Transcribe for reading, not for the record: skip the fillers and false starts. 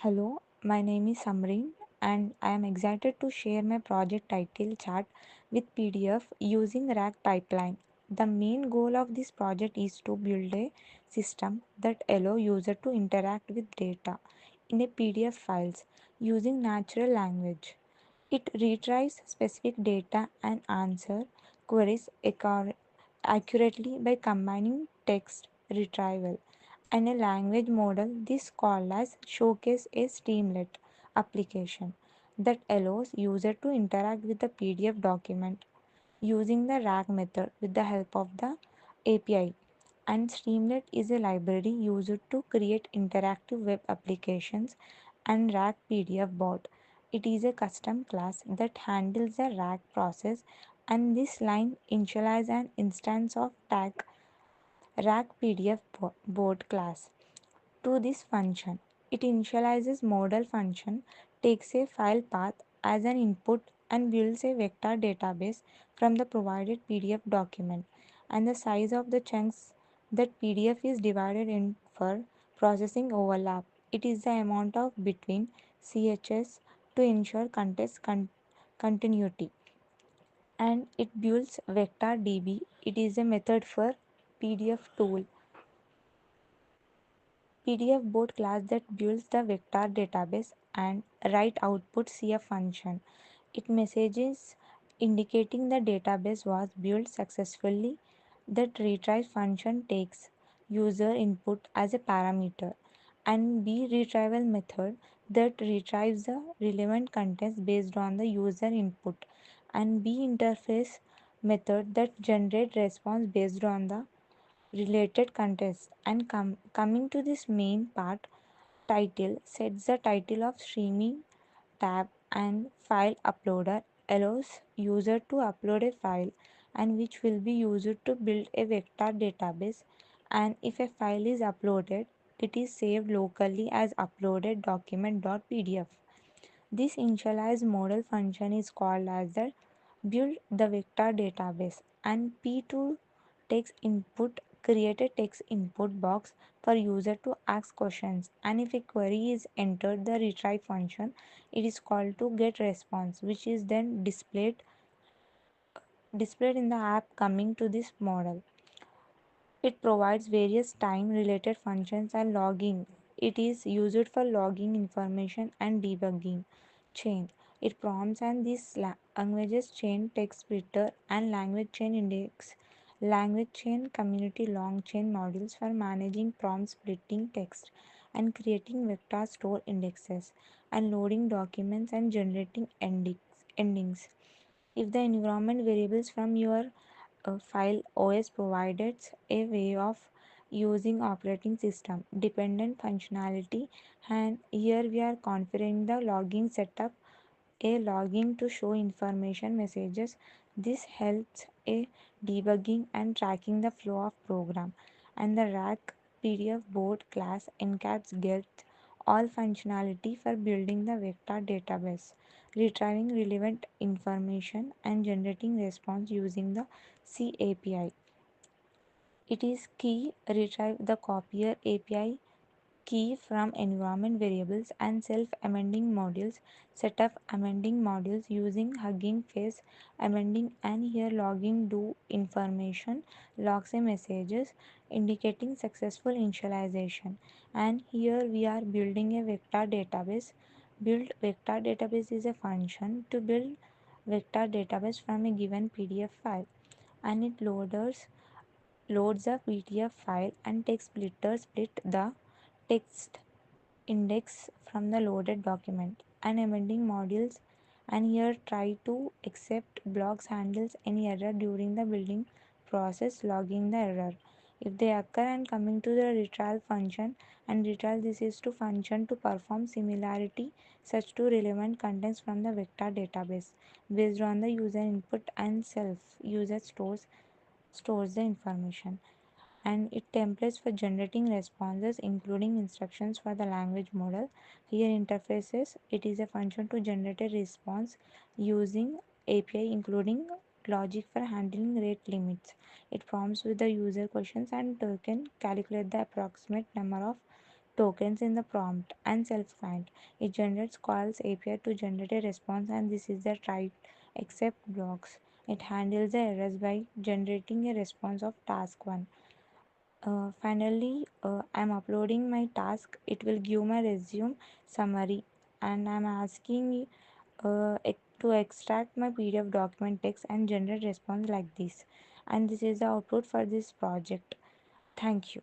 Hello, my name is Samreen and I am excited to share my project title chart with PDF using Rack Pipeline. The main goal of this project is to build a system that allows user to interact with data in a PDF files using natural language. It retrieves specific data and answer queries accurately by combining text retrieval and a language model. This called as showcase a streamlet application that allows user to interact with the PDF document using the RAG method with the help of the API. And Streamlet is a library used to create interactive web applications and RAG PDF bot. It is a custom class that handles the RAG process, and this line initializes an instance of tag RAG PDF bot class to this function. It initializes model function, takes a file path as an input and builds a vector database from the provided PDF document. And the size of the chunks that PDF is divided in for processing overlap. It is the amount of between CHS to ensure context continuity. And it builds vector DB. It is a method for PDF tool PDF board class that builds the vector database and write output CF function. It messages indicating the database was built successfully. That retrieve function takes user input as a parameter and B retrieval method that retrieves the relevant contents based on the user input and B interface method that generate response based on the related contents. And coming to this main part, title sets the title of streaming tab and file uploader allows user to upload a file and which will be used to build a vector database, and if a file is uploaded it is saved locally as uploaded document.pdf. This initialize model function is called as the build the vector database, and P2 text input create a text input box for user to ask questions, and if a query is entered the retrieve function, it is called to get response which is then displayed in the app. Coming to this model, it provides various time related functions and logging. It is used for logging information and debugging. Chain. It prompts and this languages chain text splitter and language chain index. Language chain community long chain modules for managing prompt splitting text and creating vector store indexes and loading documents and generating endings. If the environment variables from your file OS provides a way of using operating system dependent functionality, and here we are configuring the logging setup a logging to show information messages. This helps a debugging and tracking the flow of program, and the rack PDF board class encapsulates all functionality for building the vector database, retrieving relevant information and generating response using the C API. It is key retrieve the copier API key from environment variables and self-amending modules. Set up amending modules using Hugging Face amending, and here logging do information logs a messages indicating successful initialization. And here we are building a vector database. Build vector database is a function to build vector database from a given PDF file, and it loads a PDF file and text splitter split the text index from the loaded document and amending modules, and here try to accept blocks handles any error during the building process logging the error if they occur. And coming to the retrieve function, and retrieve this is to function to perform similarity such to relevant contents from the vector database based on the user input, and self user stores the information, and it templates for generating responses including instructions for the language model. Here interfaces, it is a function to generate a response using API including logic for handling rate limits. It prompts with the user questions and can calculate the approximate number of tokens in the prompt, and self-client. It generates calls API to generate a response, and this is the try except blocks. It handles the errors by generating a response of task 1. Finally, I'm uploading my task. It will give my resume summary, and I'm asking to extract my PDF document text and generate response like this. And this is the output for this project. Thank you.